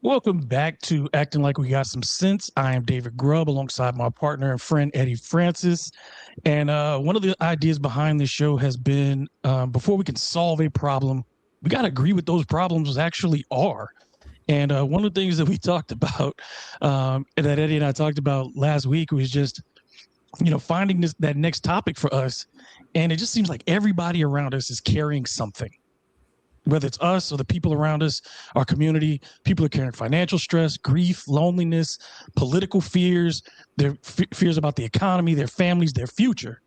Welcome back to Acting Like We Got Some Sense. I am David Grubb alongside my partner and friend Eddie Francis. And one of the ideas behind this show has been before we can solve a problem, we got to agree what those problems actually are. And one of the things that we talked about, that Eddie and I talked about last week was just, finding that next topic for us. And it just seems like everybody around us is carrying something, whether it's us or the people around us, our community. People are carrying financial stress, grief, loneliness, political fears, their fears about the economy, their families, their future.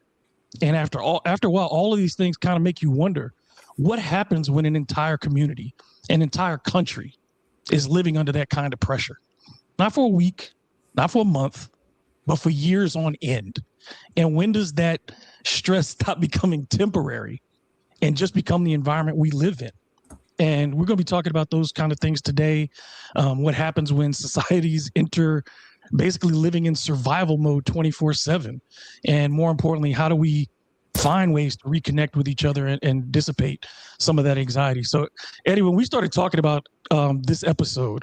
And after a while, all of these things kind of make you wonder what happens when an entire community, an entire country is living under that kind of pressure. Not for a week, not for a month, but for years on end. And when does that stress stop becoming temporary and just become the environment we live in? And we're going to be talking about those kind of things today. What happens when societies enter basically living in survival mode 24/7? And more importantly, how do we find ways to reconnect with each other and dissipate some of that anxiety? So, Eddie, when we started talking about this episode,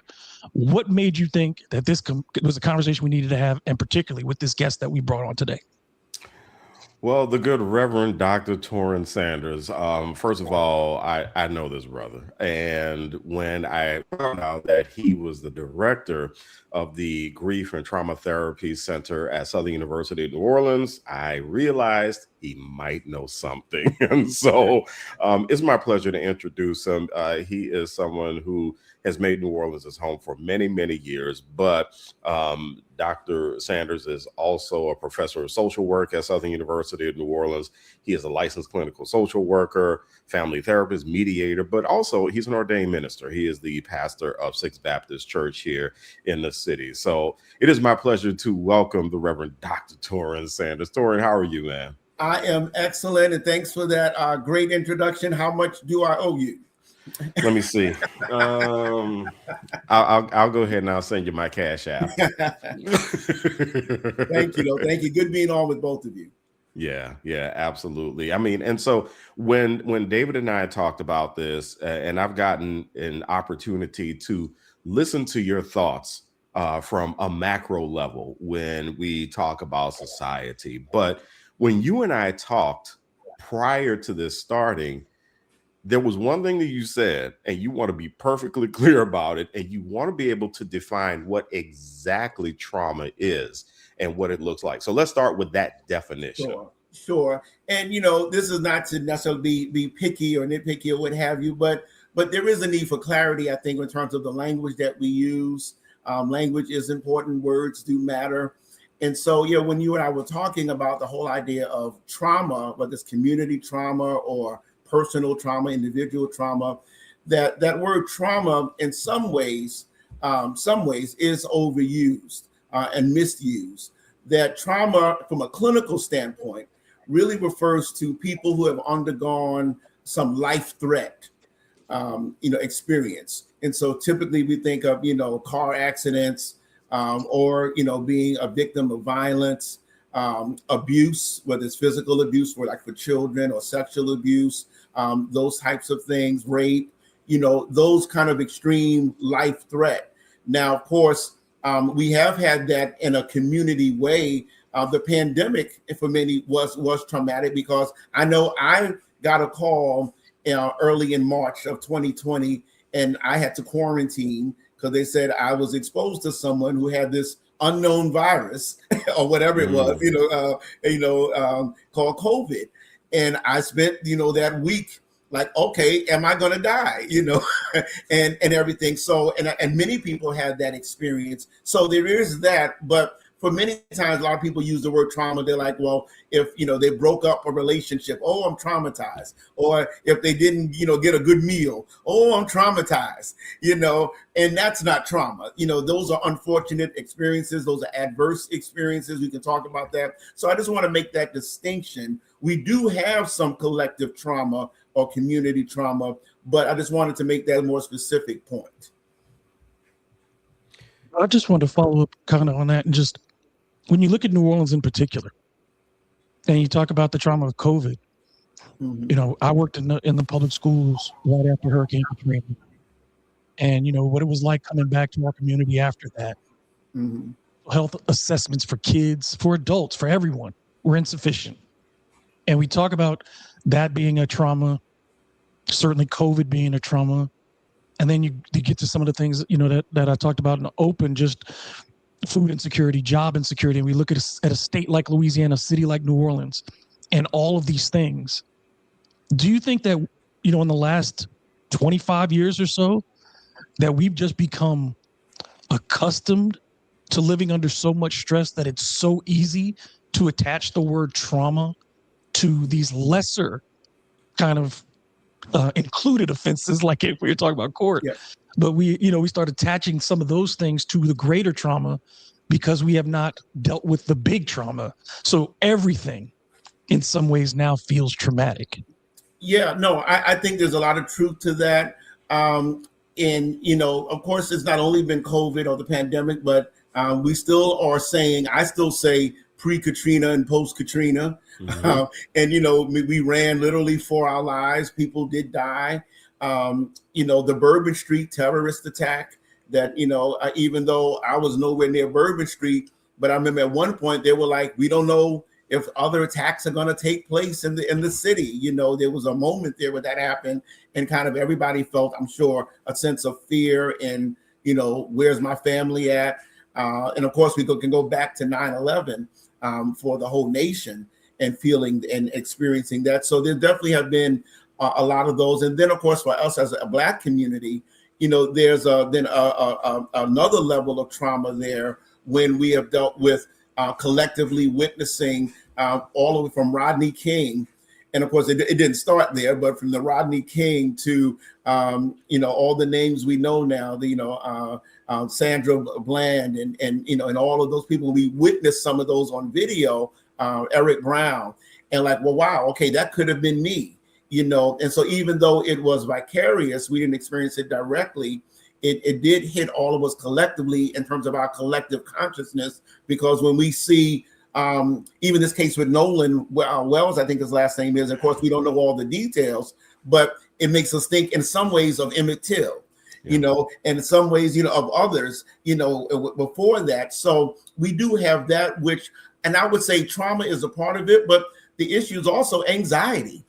what made you think that this was a conversation we needed to have, and particularly with this guest that we brought on today? Well, the good Reverend Dr. Torin Sanders. First of all, I know this brother. And when I found out that he was the director of the Grief and Trauma Therapy Center at Southern University of New Orleans, I realized he might know something. And so it's my pleasure to introduce him. He is someone who has made New Orleans his home for many, many years. But Dr. Sanders is also a professor of social work at Southern University of New Orleans. He is a licensed clinical social worker, family therapist, mediator, but also he's an ordained minister. He is the pastor of Sixth Baptist Church here in the city. So it is my pleasure to welcome the Reverend Dr. Torin Sanders. Torin, how are you, man? I am excellent, and thanks for that great introduction. How much do I owe you? Let me see. I'll go ahead and I'll send you my cash app. Thank you. Thank you. Good being on with both of you. Yeah, absolutely. I mean, and so when David and I talked about this, and I've gotten an opportunity to listen to your thoughts from a macro level when we talk about society. But when you and I talked prior to this starting, there was one thing that you said, and you want to be perfectly clear about it, and you want to be able to define what exactly trauma is and what it looks like. So let's start with that definition. Sure. And, this is not to necessarily be picky or nitpicky or what have you, but there is a need for clarity, I think, in terms of the language that we use. Language is important. Words do matter. And so, when you and I were talking about the whole idea of trauma, whether it's community trauma or personal trauma, individual trauma, that word trauma in some ways is overused and misused. That trauma from a clinical standpoint really refers to people who have undergone some life threat, experience. And so typically we think of, car accidents or, being a victim of violence, abuse, whether it's physical abuse for children or sexual abuse, those types of things, rape, those kind of extreme life threat. Now, of course, we have had that in a community way. The pandemic for many was traumatic because I know I got a call early in March of 2020, and I had to quarantine because they said I was exposed to someone who had this unknown virus or whatever it was, called COVID. And I spent, that week like, okay, am I going to die? And everything. So, and many people had that experience. So there is that. But for many times, a lot of people use the word trauma. They're like, well, if, they broke up a relationship, oh, I'm traumatized. Or if they didn't, get a good meal, oh, I'm traumatized, and that's not trauma. Those are unfortunate experiences. Those are adverse experiences. We can talk about that. So I just want to make that distinction. We do have some collective trauma or community trauma, but I just wanted to make that a more specific point. I just wanted to follow up kind of on that, and just when you look at New Orleans in particular, and you talk about the trauma of COVID, I worked in the public schools right after Hurricane Katrina, and what it was like coming back to our community after that. Mm-hmm. Health assessments for kids, for adults, for everyone were insufficient. And we talk about that being a trauma, certainly COVID being a trauma. And then you get to some of the things, that I talked about in the open, just food insecurity, job insecurity. And we look at a state like Louisiana, a city like New Orleans, and all of these things. Do you think that, in the last 25 years or so, that we've just become accustomed to living under so much stress that it's so easy to attach the word trauma to these lesser kind of included offenses, like if we were talking about court? Yeah. But we start attaching some of those things to the greater trauma because we have not dealt with the big trauma. So everything in some ways now feels traumatic. Yeah, no, I think there's a lot of truth to that. And, of course, it's not only been COVID or the pandemic, but we still are saying, I still say pre-Katrina and post-Katrina. Mhm. And, we ran literally for our lives. People did die. The Bourbon Street terrorist attack that, even though I was nowhere near Bourbon Street, but I remember at one point they were like, we don't know if other attacks are going to take place in the city. There was a moment there where that happened, and kind of everybody felt, I'm sure, a sense of fear and, where's my family at? And of course, we can go back to 9/11 for the whole nation and feeling and experiencing that. So there definitely have been a lot of those. And then, of course, for us as a Black community, there's then another level of trauma there when we have dealt with collectively witnessing all the way from Rodney King. And of course, it didn't start there, but from the Rodney King to, all the names we know now, Sandra Bland and all of those people, we witnessed some of those on video, Eric Brown, and like, well, wow, okay, that could have been me, And so even though it was vicarious, we didn't experience it directly. It did hit all of us collectively in terms of our collective consciousness, because when we see even this case with Nolan Wells, I think his last name is, of course, we don't know all the details, but it makes us think in some ways of Emmett Till, and in some ways, of others, before that. So we do have that, and I would say trauma is a part of it, but the issue is also anxiety.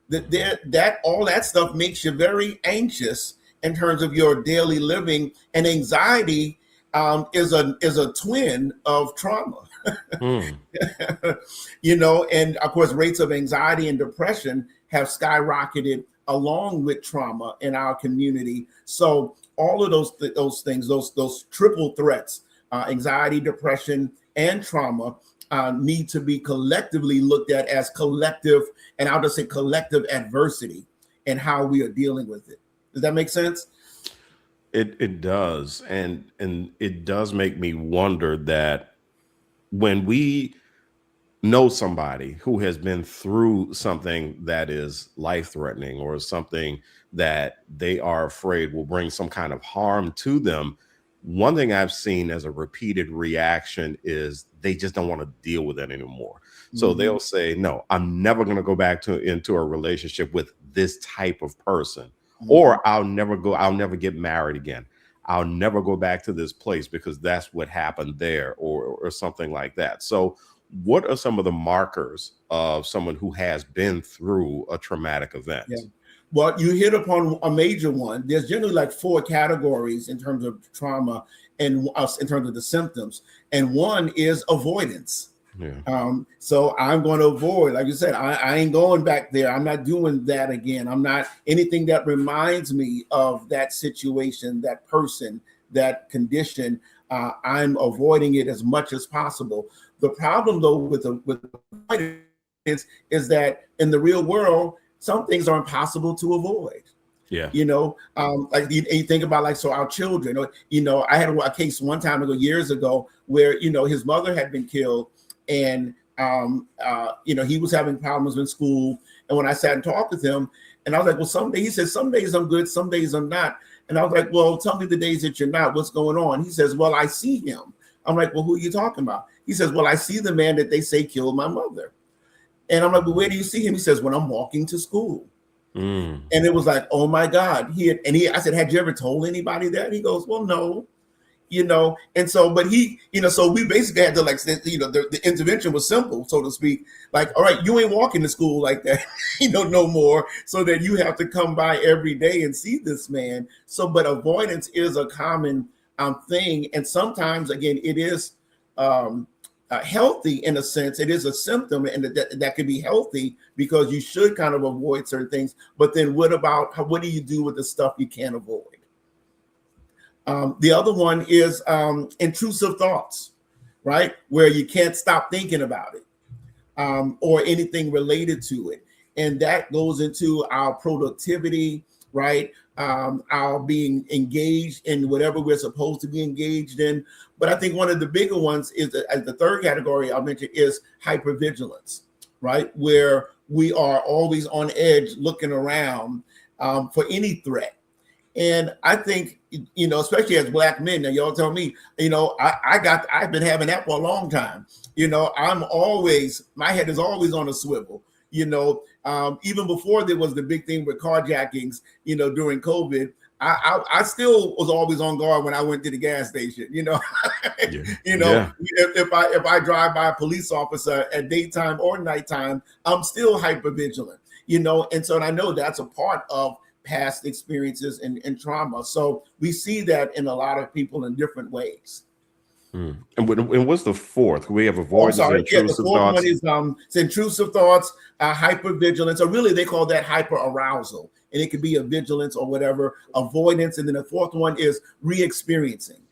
That all that stuff makes you very anxious in terms of your daily living, and anxiety is a twin of trauma. Mm. And of course, rates of anxiety and depression have skyrocketed along with trauma in our community. So all of those things, those triple threats, anxiety, depression, and trauma, need to be collectively looked at as collective, and I'll just say collective adversity, and how we are dealing with it. Does that make sense? It does, and it does make me wonder that when we know somebody who has been through something that is life-threatening, or something that they are afraid will bring some kind of harm to them, one thing I've seen as a repeated reaction is they just don't want to deal with it anymore. So they'll say, no, I'm never going to go back into a relationship with this type of person, or I'll never get married again. I'll never go back to this place because that's what happened there, or something like that. So what are some of the markers of someone who has been through a traumatic event? Yeah. Well, you hit upon a major one. There's generally like 4 categories in terms of trauma and in terms of the symptoms. And one is avoidance. Yeah. So I'm going to avoid, like you said, I ain't going back there. I'm not doing that again. I'm not anything that reminds me of that situation, that person, that condition. I'm avoiding it as much as possible. The problem, though, with avoidance is that in the real world, some things are impossible to avoid. Yeah. Like you think about, like, so our children, I had a case one time ago, years ago, where, his mother had been killed, and, he was having problems in school. And when I sat and talked with him, and I was like, well, he said, some days I'm good, some days I'm not. And I was like, well, tell me the days that you're not, what's going on? He says, well, I see him. I'm like, well, who are you talking about? He says, well, I see the man that they say killed my mother. And I'm like, well, where do you see him? He says, when I'm walking to school. Mm. And it was like, oh my God. I said, had you ever told anybody that? He goes, well, no. And so, but so we basically had to the intervention was simple, so to speak. Like, all right, you ain't walking to school like that, no more, so that you have to come by every day and see this man. So, but avoidance is a common thing. And sometimes, again, it is healthy in a sense. It is a symptom, and that could be healthy because you should kind of avoid certain things. But then what do you do with the stuff you can't avoid? The other one is intrusive thoughts, right? Where you can't stop thinking about it or anything related to it. And that goes into our productivity, right? Our being engaged in whatever we're supposed to be engaged in. But I think one of the bigger ones is the third category I'll mention is hypervigilance, right? Where we are always on edge looking around for any threat. And I think, especially as Black men, now y'all tell me, I've been having that for a long time. My head is always on a swivel, even before there was the big thing with carjackings, during COVID. I still was always on guard when I went to the gas station, Yeah. If I drive by a police officer at daytime or nighttime, I'm still hyper vigilant, and so I know that's a part of past experiences and trauma. So we see that in a lot of people in different ways. And what's the fourth? We have avoidance, the fourth one is it's intrusive thoughts, hypervigilance, or really they call that hyper arousal. And it could be a vigilance or whatever, avoidance. And then the fourth one is re-experiencing.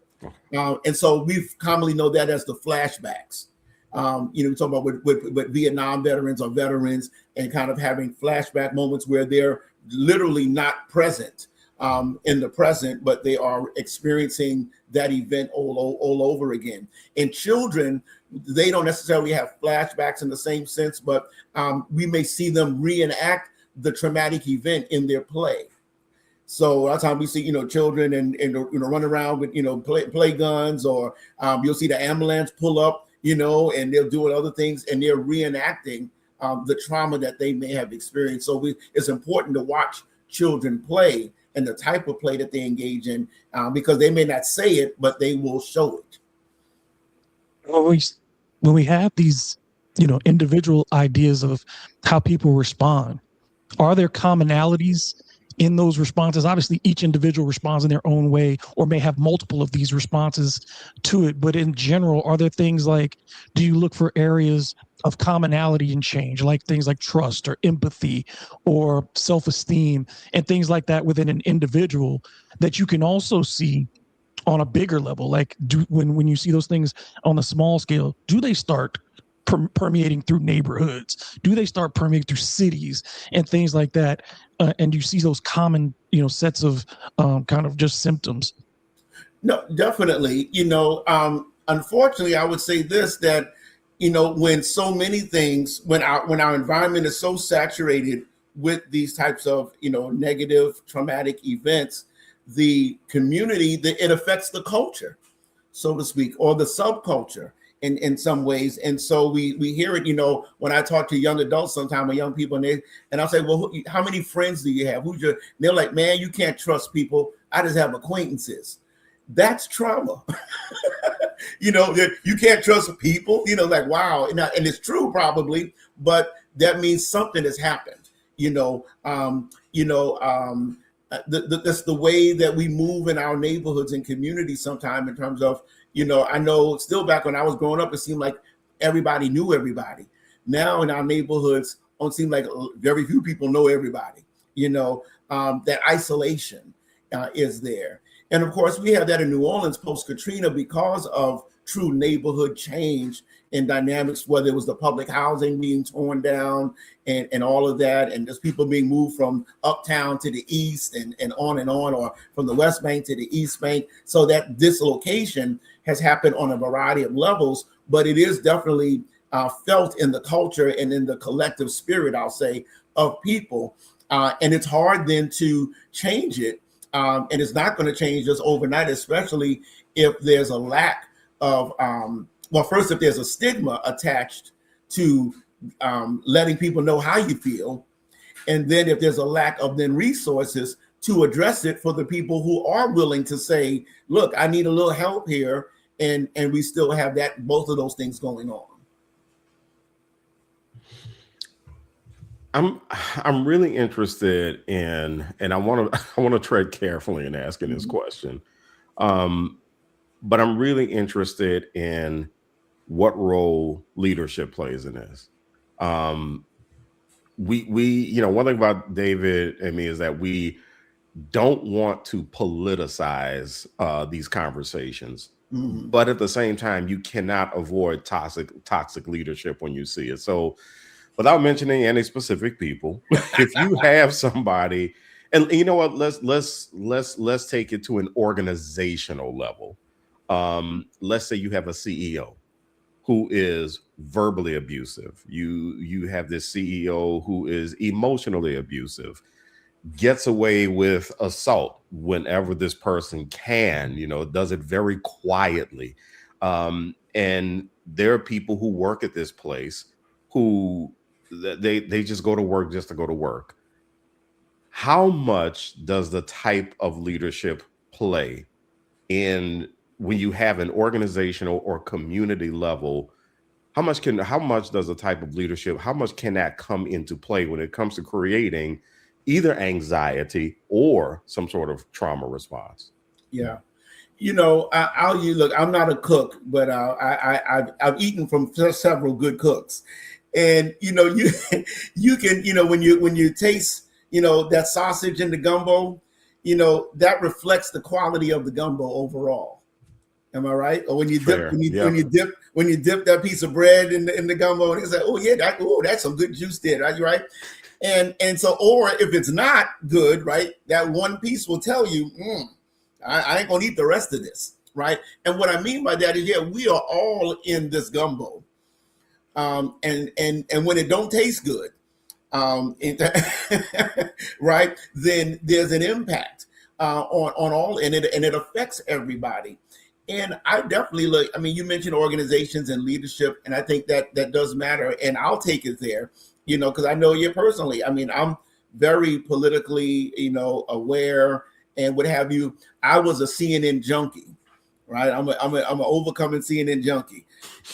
And so we commonly know that as the flashbacks. We talk about with Vietnam veterans or veterans and kind of having flashback moments where they're literally not present in the present, but they are experiencing that event all over again. And children, they don't necessarily have flashbacks in the same sense, but we may see them reenact the traumatic event in their play. So a lot of times we see, children and run around with, play guns, or you'll see the ambulance pull up, and they're doing other things and they're reenacting the trauma that they may have experienced. So it's important to watch children play and the type of play that they engage in, because they may not say it, but they will show it. When we have these, individual ideas of how people respond, are there commonalities in those responses? Obviously, each individual responds in their own way or may have multiple of these responses to it. But in general, are there things like, do you look for areas of commonality and change, like things like trust or empathy or self-esteem and things like that within an individual that you can also see on a bigger level? Like when you see those things on a small scale, do they start permeating through neighborhoods? Do they start permeating through cities and things like that? And you see those common, sets of kind of just symptoms? No, definitely. Unfortunately, I would say this, that, when so many things, when our environment is so saturated with these types of, negative traumatic events, the community, it affects the culture, so to speak, or the subculture in some ways. And so we hear it, when I talk to young adults sometimes, or young people, and I'll say, well, how many friends do you have? And they're like, man, you can't trust people. I just have acquaintances. That's trauma. You can't trust people, like, wow. And it's true probably, but that means something has happened, that's the way that we move in our neighborhoods and communities sometimes, in terms of, I know still back when I was growing up, it seemed like everybody knew everybody. Now in our neighborhoods, it seems like very few people know everybody. That isolation is there. And of course, we have that in New Orleans post-Katrina because of true neighborhood change and dynamics, whether it was the public housing being torn down and all of that, and just people being moved from uptown to the east and on, or from the West Bank to the East Bank. So that dislocation has happened on a variety of levels, but it is definitely felt in the culture and in the collective spirit, I'll say, of people. And it's hard then to change it. And it's not going to change just overnight, especially if there's a lack of, first, if there's a stigma attached to letting people know how you feel. And then if there's a lack of then resources to address it for the people who are willing to say, look, I need a little help here. And we still have that, both of those things going on. I'm really interested in, and I want to tread carefully in asking this question. But I'm really interested in what role leadership plays in this. We one thing about David and me is that we don't want to politicize these conversations, but at the same time, you cannot avoid toxic leadership when you see it. So, without mentioning any specific people, if you have somebody, and you know what, let's take it to an organizational level. Let's say you have a CEO who is verbally abusive. You have this CEO who is emotionally abusive, gets away with assault whenever this person can, does it very quietly. And there are people who work at this place who they just go to work just to go to work. How much does the type of leadership play in when you have an organizational or community level? How much does the type of leadership, how much can that come into play when it comes to creating either anxiety or some sort of trauma response? Yeah. I'll use, look, I'm not a cook, but I've eaten from several good cooks. And, you can, when you taste, that sausage in the gumbo, that reflects the quality of the gumbo overall. Am I right? Or when you dip, when you dip that piece of bread in the gumbo, and it's like, oh yeah, that's some good juice there, right? And so, or if it's not good, right, that one piece will tell you, I ain't gonna eat the rest of this, right? And what I mean by that is, yeah, we are all in this gumbo, and when it don't taste good, right, then there's an impact on all, and it affects everybody. And I definitely look, I mean, you mentioned organizations and leadership, and I think that does matter. And I'll take it there, because I know you personally. I mean, I'm very politically, aware and what have you. I was a CNN junkie, right? I'm an overcoming CNN junkie.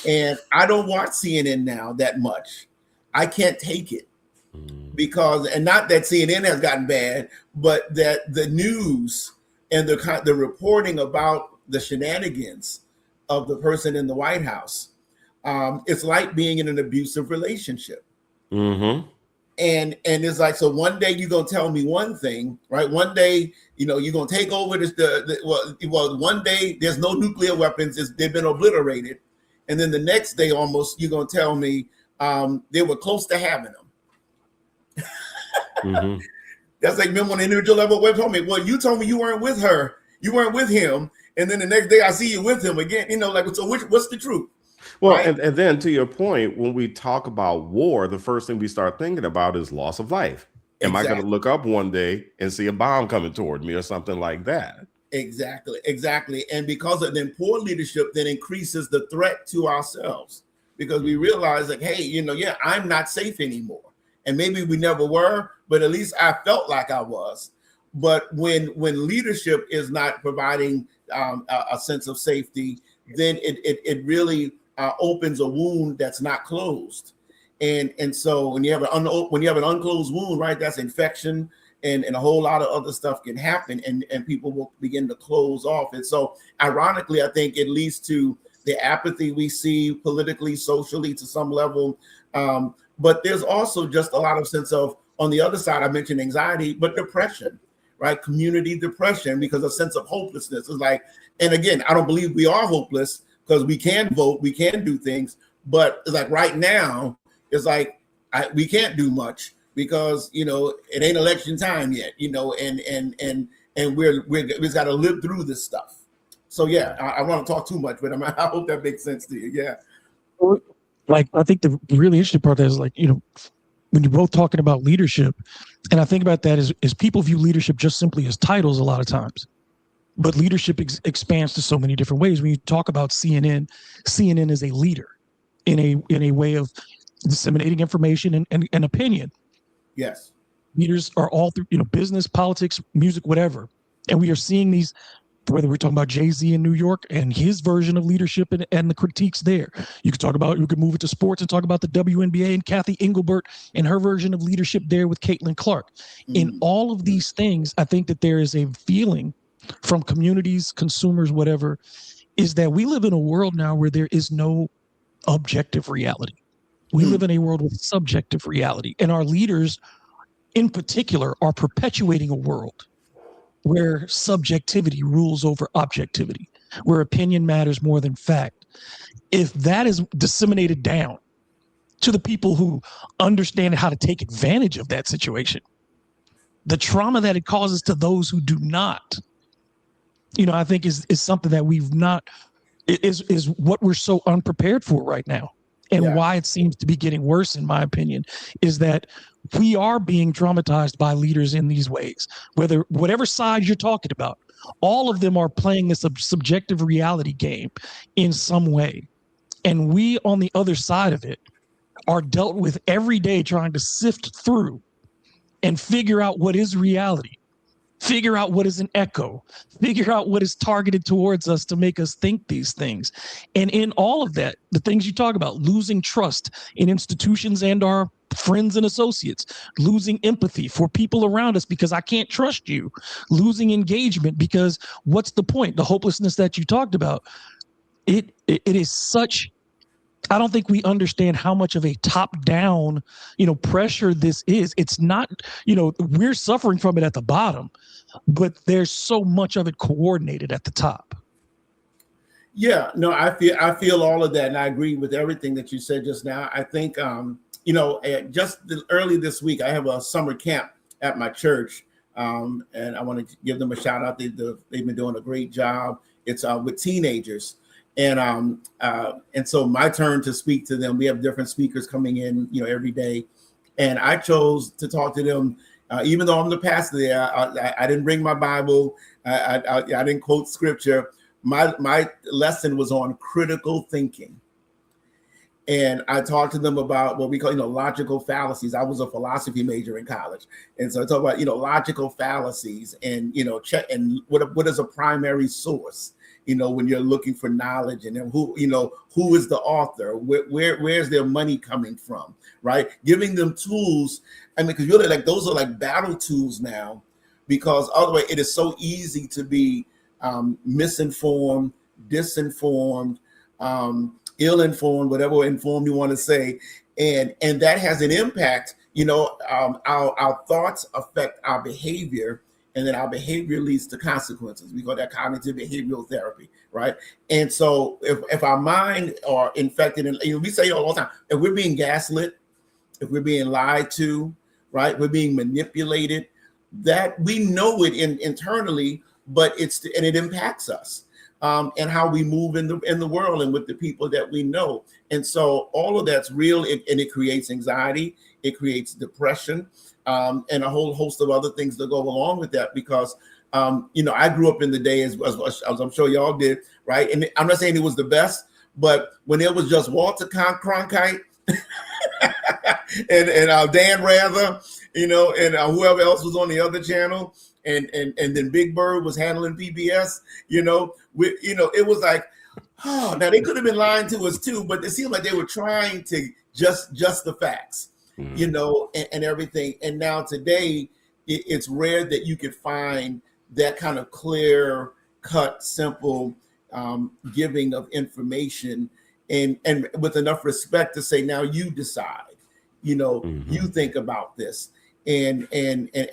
And I don't watch CNN now that much. I can't take it because, and not that CNN has gotten bad, but that the news and the reporting about the shenanigans of the person in the White House, it's like being in an abusive relationship. And it's like, so one day you're gonna tell me one thing, right? One day, you're gonna take over this. One day there's no nuclear weapons; they've been obliterated, and then the next day almost you're gonna tell me they were close to having them. That's like, remember on the individual level, what told me? Well, you told me you weren't with her, you weren't with him. And then the next day I see you with him again, so what's the truth? Well, right? and then to your point, when we talk about war, the first thing we start thinking about is loss of life. Am I going to look up one day and see a bomb coming toward me or something like that? Exactly. And because of then poor leadership then increases the threat to ourselves, because we realize like, hey, I'm not safe anymore. And maybe we never were, but at least I felt like I was. But when leadership is not providing a sense of safety, then it really opens a wound that's not closed, and so when you have an unclosed wound, right, that's infection, and a whole lot of other stuff can happen, and people will begin to close off. And so, ironically, I think it leads to the apathy we see politically, socially, to some level. But there's also just a lot of sense of, on the other side, I mentioned anxiety, but depression. Right, community depression, because a sense of hopelessness is like, and again, I don't believe we are hopeless because we can vote, we can do things, but it's like right now, it's like we can't do much because it ain't election time yet, and we've got to live through this stuff. So yeah, I want to talk too much, but I hope that makes sense to you. Yeah. Like, I think the really interesting part is like, when you're both talking about leadership, and I think about that is people view leadership just simply as titles a lot of times, but leadership expands to so many different ways. When you talk about CNN is a leader in a way of disseminating information and opinion. Yes. Leaders are all through, business, politics, music, whatever. And we are seeing these, whether we're talking about Jay-Z in New York and his version of leadership and the critiques there. You could move it to sports and talk about the WNBA and Kathy Engelbert and her version of leadership there with Caitlin Clark. In all of these things, I think that there is a feeling from communities, consumers, whatever, is that we live in a world now where there is no objective reality. We live in a world with subjective reality, and our leaders in particular are perpetuating a world where subjectivity rules over objectivity, where opinion matters more than fact. If that is disseminated down to the people who understand how to take advantage of that situation, the trauma that it causes to those who do not, I think is something that we've not, is what we're so unprepared for right now. And why it seems to be getting worse, in my opinion, is that we are being traumatized by leaders in these ways. Whatever side you're talking about, all of them are playing this subjective reality game in some way. And we, on the other side of it, are dealt with every day trying to sift through and figure out what is reality, figure out what is an echo, figure out what is targeted towards us to make us think these things. And in all of that, the things you talk about, losing trust in institutions and our friends and associates, losing empathy for people around us because I can't trust you, losing engagement because what's the point? The hopelessness that you talked about, it is such, I don't think we understand how much of a top-down, pressure this is. It's not, we're suffering from it at the bottom, but there's so much of it coordinated at the top. Yeah, no, I feel all of that, and I agree with everything that you said just now. I think, just early this week, I have a summer camp at my church, and I want to give them a shout out. They've been doing a great job. It's with teenagers. And so my turn to speak to them. We have different speakers coming in, every day. And I chose to talk to them, even though I'm the pastor there. I didn't bring my Bible. I didn't quote scripture. My lesson was on critical thinking. And I talked to them about what we call, logical fallacies. I was a philosophy major in college. And so I talk about, logical fallacies and, check and what is a primary source. When you're looking for knowledge, and then who is the author, where's their money coming from, right? Giving them tools. I mean, because really, those are like battle tools now, because otherwise it is so easy to be misinformed, disinformed, ill-informed, whatever informed you want to say, and that has an impact. Our thoughts affect our behavior. And then our behavior leads to consequences. We call that cognitive behavioral therapy, right? And so if our mind are infected, and we say all the time, if we're being gaslit, if we're being lied to, right, we're being manipulated, that we know it internally, but it impacts us and how we move in the world and with the people that we know. And so all of that's real, and it creates anxiety, it creates depression. And a whole host of other things that go along with that, because, I grew up in the day, as I'm sure y'all did, right? And I'm not saying it was the best, but when it was just Walter Cronkite and Dan Rather, and whoever else was on the other channel, and then Big Bird was handling PBS, it was like, oh, now they could have been lying to us too, but it seemed like they were trying to just the facts. And everything. And now today, it's rare that you could find that kind of clear cut, simple giving of information and with enough respect to say, now you decide, you think about this and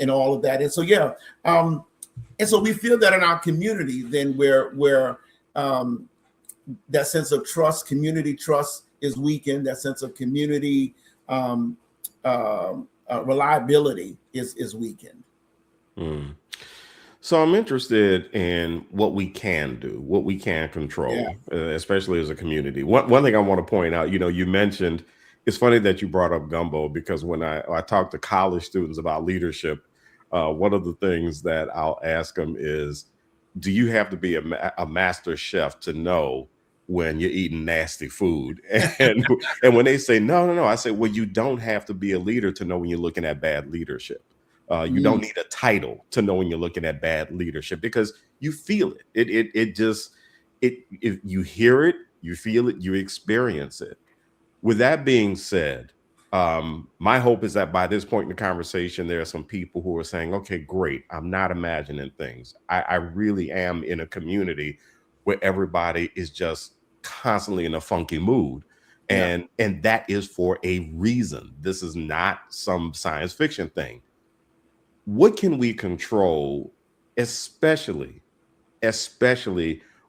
all of that. And so, and so we feel that in our community, then where that sense of trust, community trust is weakened, that sense of community reliability is weakened. So I'm interested in what we can do, what we can control, especially as a community. One thing I want to point out, you mentioned, it's funny that you brought up gumbo, because when I talk to college students about leadership, one of the things that I'll ask them is, do you have to be a master chef to know when you're eating nasty food? And when they say no, I say, well, you don't have to be a leader to know when you're looking at bad leadership. You don't need a title to know when you're looking at bad leadership, because you feel it. If you hear it, you feel it, you experience it. With that being said, my hope is that by this point in the conversation, there are some people who are saying, okay, great, I'm not imagining things. I really am in a community where everybody is just constantly in a funky mood. And that is for a reason. This is not some science fiction thing. What can we control, especially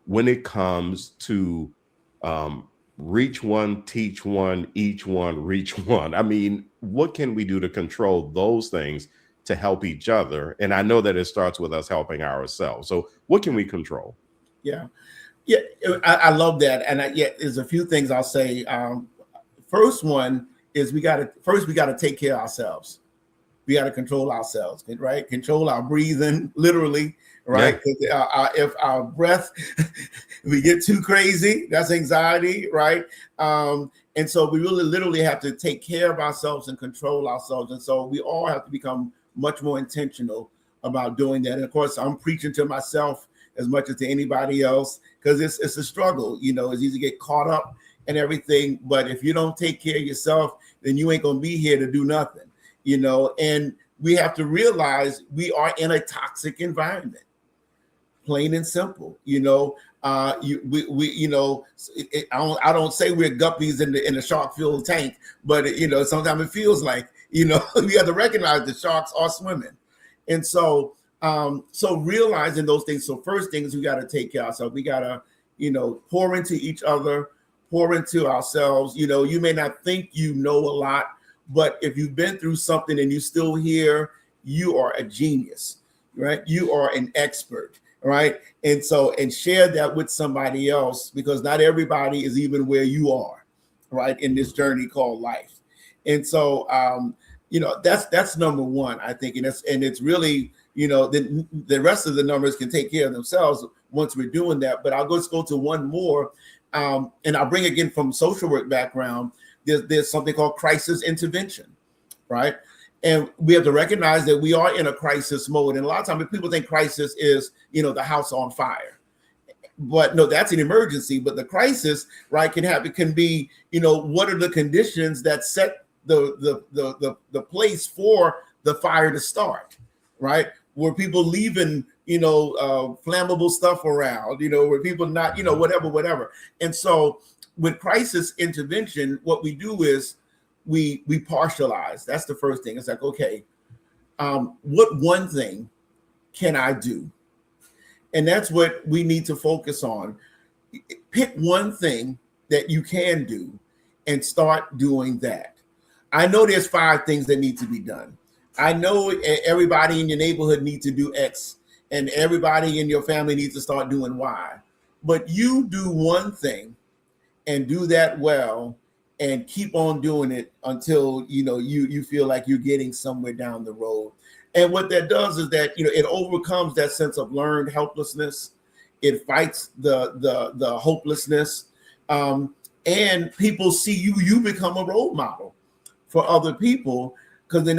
when it comes to reach one, teach one, each one, reach one? I mean, what can we do to control those things to help each other? And I know that it starts with us helping ourselves. So what can we control? Yeah. I love that. And there's a few things I'll say. First one is we got to take care of ourselves. We got to control ourselves, right? Control our breathing, literally, right? Yeah. If our breath, we get too crazy, that's anxiety, right? And so we really literally have to take care of ourselves and control ourselves. And so we all have to become much more intentional about doing that. And of course, I'm preaching to myself as much as to anybody else, because it's a struggle. It's easy to get caught up and everything. But if you don't take care of yourself, then you ain't going to be here to do nothing. And we have to realize we are in a toxic environment, plain and simple. I don't say we're guppies in a shark-filled tank, but sometimes it feels like, we have to recognize the sharks are swimming. And so realizing those things. So first thing is we got to take care of ourselves. We got to, pour into each other, pour into ourselves. You may not think you know a lot, but if you've been through something and you're still here, you are a genius, right? You are an expert, right? And share that with somebody else, because not everybody is even where you are, right, in this journey called life. And so, that's number one, I think. And it's really, the rest of the numbers can take care of themselves once we're doing that. But I'll just go to one more, and I'll bring again from social work background. There's something called crisis intervention, right? And we have to recognize that we are in a crisis mode. And a lot of times people think crisis is, the house on fire. But no, that's an emergency. But the crisis, right, can be, what are the conditions that set the place for the fire to start, right? Were people leaving, flammable stuff around, were people not, whatever. And so with crisis intervention, what we do is we partialize. That's the first thing. It's like, okay, what one thing can I do? And that's what we need to focus on. Pick one thing that you can do and start doing that. I know there's 5 things that need to be done. I know everybody in your neighborhood needs to do X, and everybody in your family needs to start doing Y. But you do one thing and do that well, and keep on doing it until you feel like you're getting somewhere down the road. And what that does is that it overcomes that sense of learned helplessness. It fights the hopelessness, and people see you become a role model for other people, because then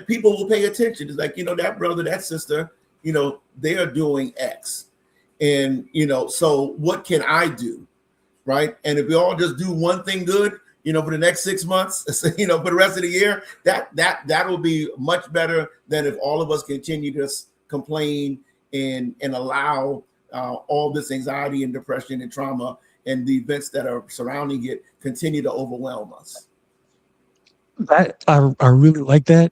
people will pay attention. It's like, that brother, that sister, they are doing X, and so what can I do? Right. And if we all just do one thing good, for the next 6 months, for the rest of the year, that will be much better than if all of us continue to complain and allow all this anxiety and depression and trauma and the events that are surrounding it continue to overwhelm us. I really like that,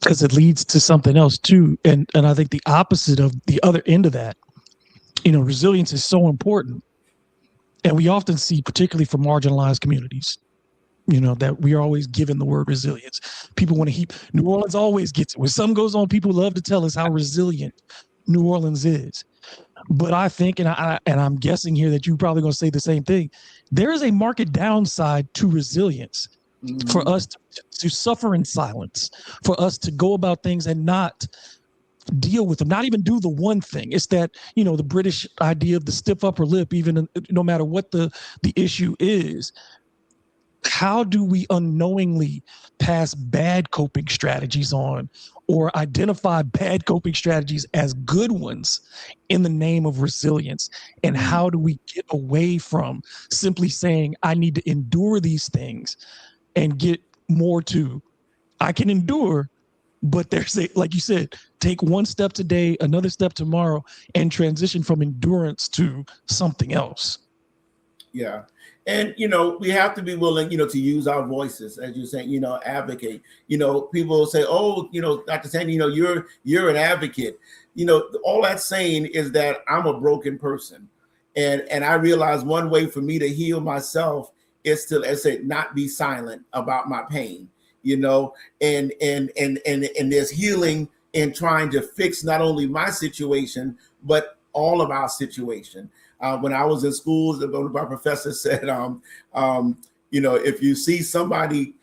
because it leads to something else too. And I think the opposite of the other end of that, resilience is so important. And we often see, particularly for marginalized communities, that we are always given the word resilience. People want to heap. New Orleans always gets it. When something goes on, people love to tell us how resilient New Orleans is. But I think, and I'm guessing here that you're probably going to say the same thing, there is a market downside to resilience. Mm-hmm. For us to suffer in silence, for us to go about things and not deal with them, not even do the one thing. It's that, the British idea of the stiff upper lip, even no matter what the issue is. how do we unknowingly pass bad coping strategies on or identify bad coping strategies as good ones in the name of resilience? And how do we get away from simply saying, I need to endure these things and get more to, I can endure, but there's a, like you said, take one step today, another step tomorrow, and transition from endurance to something else. Yeah. And, we have to be willing, to use our voices, as you're saying, advocate. People will say, oh, Dr. Sandy, you're an advocate. All that's saying is that I'm a broken person. And I realize one way for me to heal myself is to, as I say, not be silent about my pain, and there's healing in trying to fix not only my situation, but all of our situation. When I was in school, my professor said, if you see somebody,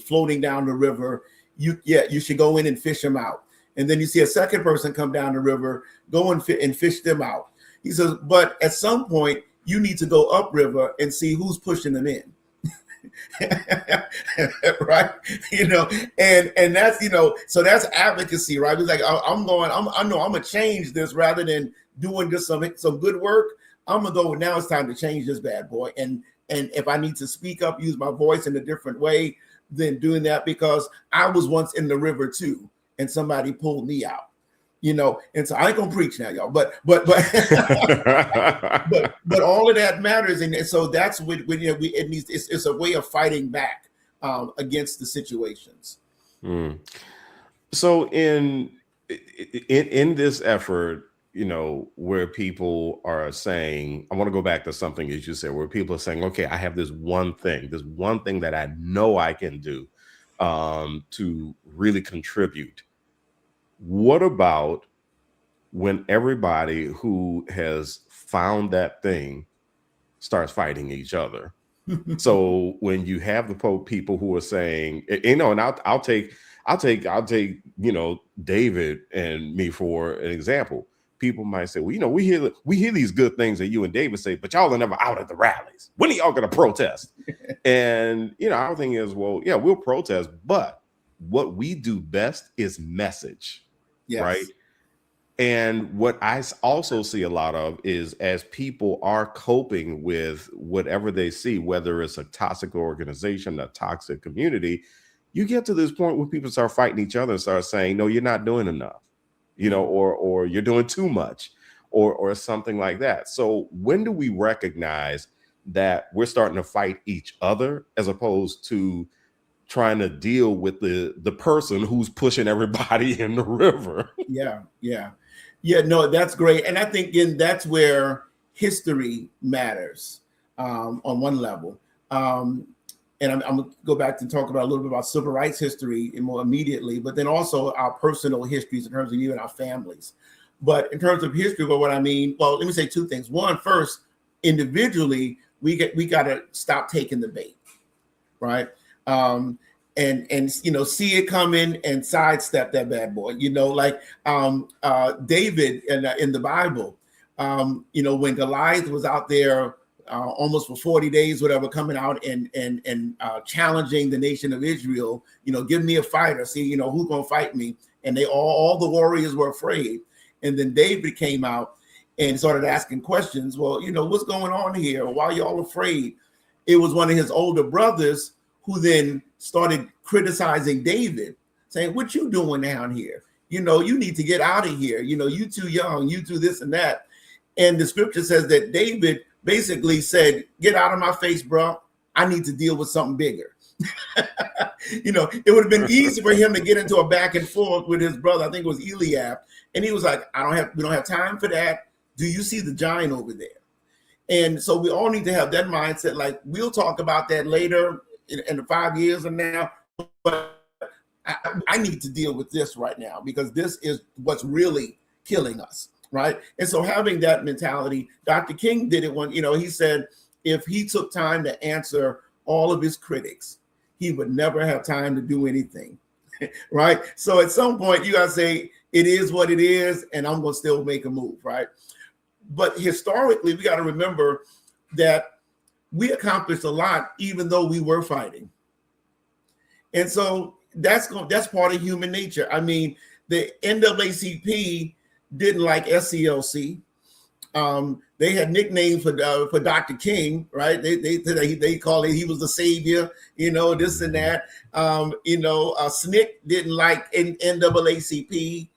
floating down the river, you should go in and fish them out. And then you see a second person come down the river, go and fish them out. He says, but at some point, you need to go upriver and see who's pushing them in. Right. And that's, so that's advocacy, right? It's like, I know I'm going to change this rather than doing just some good work. I'm going to go, now it's time to change this bad boy. And if I need to speak up, use my voice in a different way, then doing that, because I was once in the river too, and somebody pulled me out, and so I ain't gonna preach now, y'all, but but all of that matters. And so that's what it's a way of fighting back against the situations. So in this effort, where people are saying, I want to go back to something as you said, where people are saying, okay, I have this one thing that I know I can do to really contribute. What about when everybody who has found that thing starts fighting each other? So when you have the people who are saying, and I'll take David and me for an example. People might say, well, we hear these good things that you and David say, but y'all are never out at the rallies. When are y'all going to protest? And our thing is, well, yeah, we'll protest, but what we do best is message, yes. Right? And what I also see a lot of is, as people are coping with whatever they see, whether it's a toxic organization, a toxic community, you get to this point where people start fighting each other and start saying, no, you're not doing enough, or you're doing too much, or something like that. So when do we recognize that we're starting to fight each other as opposed to trying to deal with the person who's pushing everybody in the river? Yeah, no, that's great. And I think that's where history matters on one level. And I'm going to go back to talk about a little bit about civil rights history and more immediately, but then also our personal histories in terms of you and our families. But in terms of history, what I mean, well, let me say two things. One, first, individually, we got to stop taking the bait, right? And see it coming and sidestep that bad boy, like David in the Bible, when Goliath was out there almost for 40 days, whatever, coming out and challenging the nation of Israel, give me a fighter, see, who's going to fight me? And they all the warriors were afraid. And then David came out and started asking questions. Well, what's going on here? Why are y'all afraid? It was one of his older brothers who then started criticizing David, saying, what you doing down here? You need to get out of here. You too young, you do this and that. And the scripture says that David basically said, get out of my face, bro. I need to deal with something bigger. It would have been easy for him to get into a back and forth with his brother. I think it was Eliab. And he was like, we don't have time for that. Do you see the giant over there? And so we all need to have that mindset. Like, we'll talk about that later in the 5 years from now, but I need to deal with this right now, because this is what's really killing us, right? And so having that mentality, Dr. King did it when, he said if he took time to answer all of his critics, he would never have time to do anything, right? So at some point, you got to say, it is what it is, and I'm going to still make a move, right? But historically, we got to remember that we accomplished a lot, even though we were fighting. And so that's part of human nature. I mean, the NAACP didn't like SCLC. They had nicknames for Dr. King, right? They call it, he was the savior, this and that. SNCC didn't like NAACP.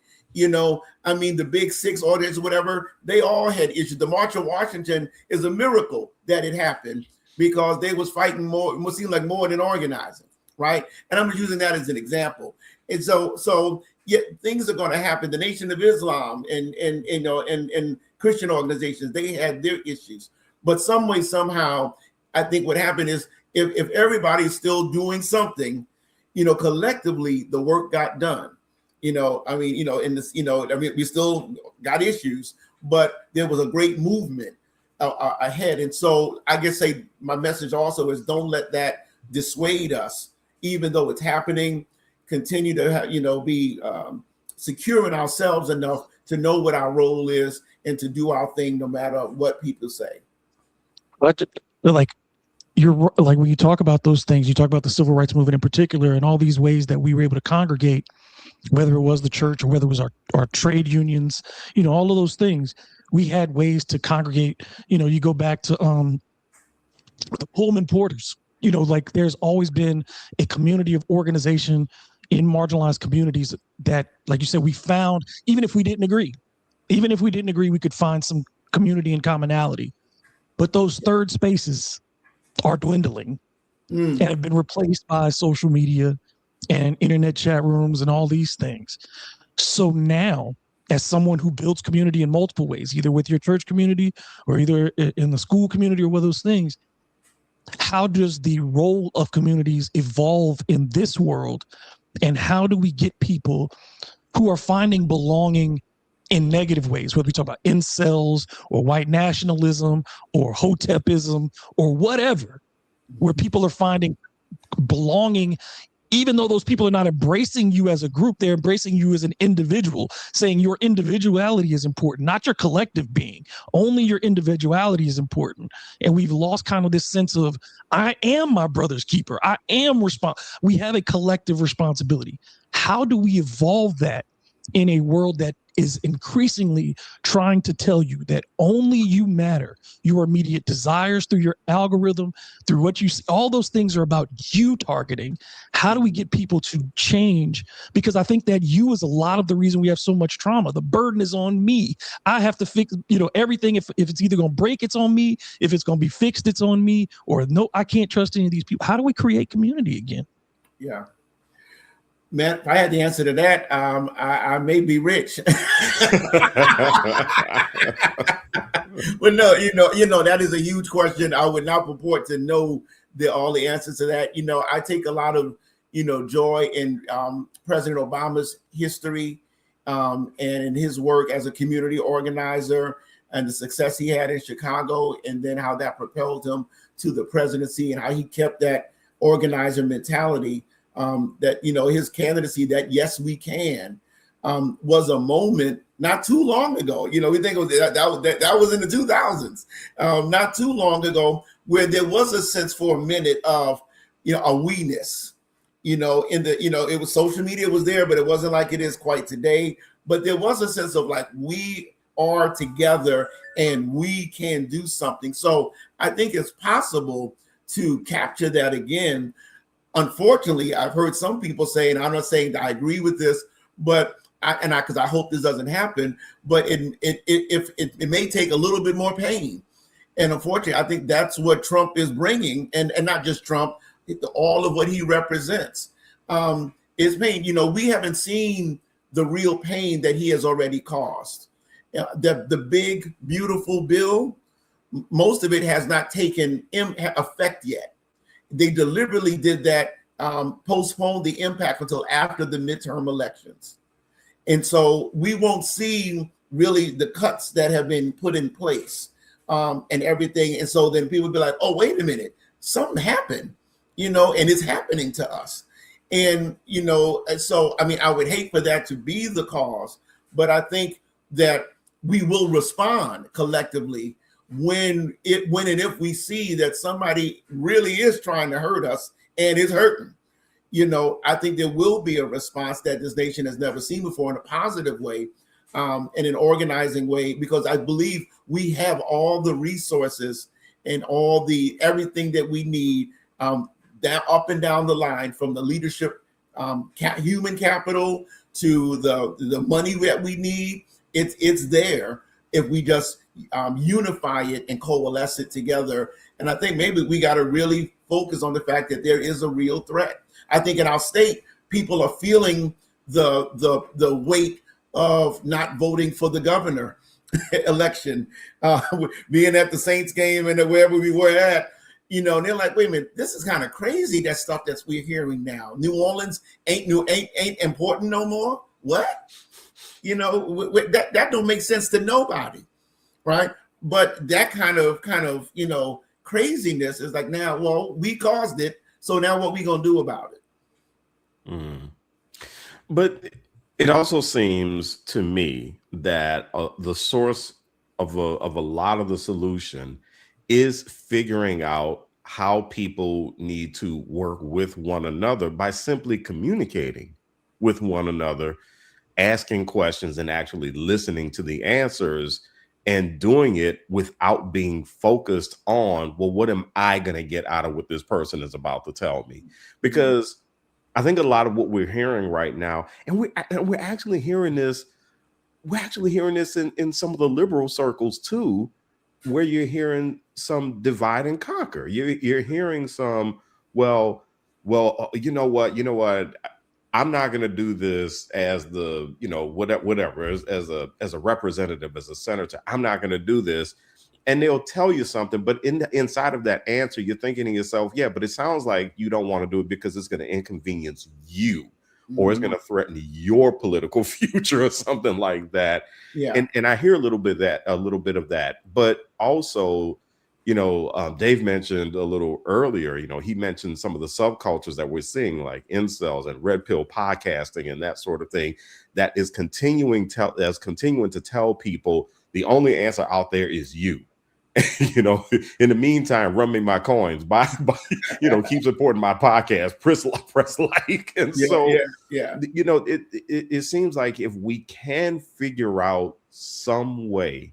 I mean, the big six orders, whatever, they all had issues. The March on Washington is a miracle that it happened because they was fighting more, it seemed like more than organizing, right? And I'm using that as an example. And so yeah, things are going to happen. The Nation of Islam and Christian organizations, they had their issues. But some way, somehow, I think what happened is if everybody's still doing something, collectively, the work got done. We still got issues, but there was a great movement ahead. And so I guess my message also is don't let that dissuade us, even though it's happening. Continue to be secure in ourselves enough to know what our role is and to do our thing no matter what people say. But you're like, when you talk about those things, you talk about the civil rights movement in particular and all these ways that we were able to congregate, whether it was the church or whether it was our trade unions, all of those things, we had ways to congregate. You go back to the Pullman Porters, there's always been a community of organization in marginalized communities that, like you said, we found, even if we didn't agree, we could find some community and commonality. But those third spaces are dwindling and have been replaced by social media and internet chat rooms and all these things. So now, as someone who builds community in multiple ways, either with your church community or either in the school community or one of those things, how does the role of communities evolve in this world? And how do we get people who are finding belonging in negative ways, whether we talk about incels or white nationalism or hotepism or whatever, where people are finding belonging, even though those people are not embracing you as a group, they're embracing you as an individual, saying your individuality is important, not your collective being. Only your individuality is important. And we've lost kind of this sense of, I am my brother's keeper. I am we have a collective responsibility. How do we evolve that in a world that is increasingly trying to tell you that only you matter? Your immediate desires through your algorithm, through what you see, all those things are about you targeting. How do we get people to change? Because I think that you is a lot of the reason we have so much trauma. The burden is on me. I have to fix, everything. If it's either going to break, it's on me. If it's going to be fixed, it's on me. Or no, I can't trust any of these people. How do we create community again? Yeah. Man, if I had the answer to that, I may be rich. But no, that is a huge question. I would not purport to know all the answers to that. I take a lot of, joy in President Obama's history and in his work as a community organizer and the success he had in Chicago, and then how that propelled him to the presidency and how he kept that organizer mentality. That his candidacy, that yes we can, was a moment not too long ago. We think that was in the 2000s, not too long ago, where there was a sense for a minute of a we-ness. It was, social media was there, but it wasn't like it is quite today. But there was a sense of like, we are together and we can do something. So I think it's possible to capture that again. Unfortunately, I've heard some people say, and I'm not saying that I agree with this, but because I hope this doesn't happen, but it may take a little bit more pain. And unfortunately, I think that's what Trump is bringing, and not just Trump, all of what he represents is pain. We haven't seen the real pain that he has already caused. The big, beautiful bill, most of it has not taken effect yet. They deliberately did that, postponed the impact until after the midterm elections. And so we won't see really the cuts that have been put in place and everything. And so then people will be like, oh, wait a minute, something happened, and it's happening to us. And, so, I would hate for that to be the cause, but I think that we will respond collectively when and if we see that somebody really is trying to hurt us and is hurting, I think there will be a response that this nation has never seen before in a positive way, in an organizing way, because I believe we have all the resources and everything that we need, down up and down the line, from the leadership, human capital, to the money that we need. It's there if we just unify it and coalesce it together. And I think maybe we got to really focus on the fact that there is a real threat. I think in our state, people are feeling the weight of not voting for the governor election, being at the Saints game and wherever we were at, and they're like, wait a minute, this is kind of crazy, that stuff that we're hearing now. New Orleans ain't important no more. What? That don't make sense to nobody, right? But that kind of craziness is like, now, well, we caused it, so now what we gonna do about it? But it also seems to me that the source of a lot of the solution is figuring out how people need to work with one another by simply communicating with one another, asking questions and actually listening to the answers, and doing it without being focused on, well, what am I going to get out of what this person is about to tell me? Because I think a lot of what we're hearing right now, and we're actually hearing this, in some of the liberal circles too, where you're hearing some divide and conquer. You're hearing some, well, you know what, I'm not going to do this as the, whatever, as a representative, as a senator, I'm not going to do this. And they'll tell you something, but inside of that answer, you're thinking to yourself, yeah, but it sounds like you don't want to do it because it's going to inconvenience you, or it's going to threaten your political future or something like that. Yeah. And I hear a little bit of that, but also, Dave mentioned a little earlier, he mentioned some of the subcultures that we're seeing, like incels and red pill podcasting and that sort of thing, that is continuing to tell people the only answer out there is you. In the meantime, run me my coins, buy keep supporting my podcast, press like. And it seems like if we can figure out some way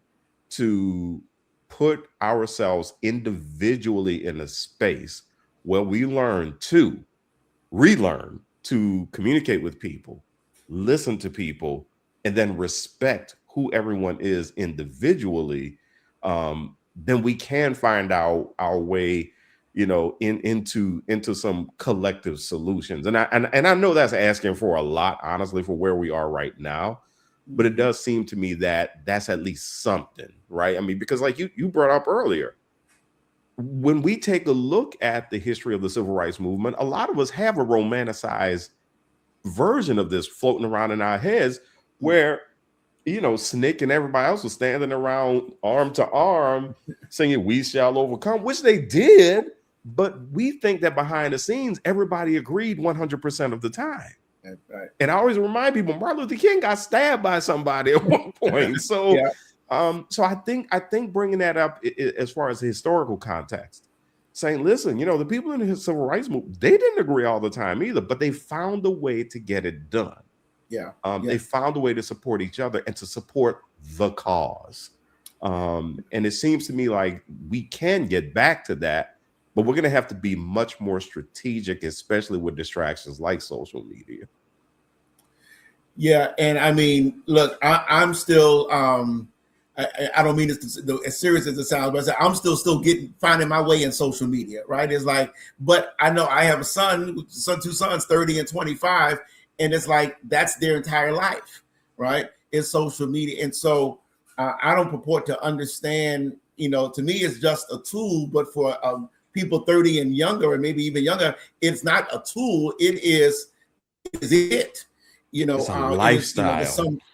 to put ourselves individually in a space where we relearn to communicate with people, listen to people, and then respect who everyone is individually, then we can find our way, into some collective solutions. And I know that's asking for a lot, honestly, for where we are right now. But it does seem to me that that's at least something, right? I mean, because like you brought up earlier, when we take a look at the history of the civil rights movement, a lot of us have a romanticized version of this floating around in our heads, where Snick and everybody else was standing around arm to arm singing "We Shall Overcome," which they did, but we think that behind the scenes everybody agreed 100% of the time. Right. And I always remind people, Martin Luther King got stabbed by somebody at one point. So, so I think bringing that up as far as the historical context, saying, listen, the people in the civil rights movement, they didn't agree all the time either, but they found a way to get it done. They found a way to support each other and to support the cause. And it seems to me like we can get back to that, but we're going to have to be much more strategic, especially with distractions like social media. Yeah. And I mean, look, I'm still, I don't mean this as serious as it sounds, but I'm still finding my way in social media, right? It's like, but I know I have two sons, 30 and 25, and it's like, that's their entire life, right? It's social media. And so I don't purport to understand, to me, it's just a tool, but for people 30 and younger, and maybe even younger, it's not a tool. It is it. It's a lifestyle.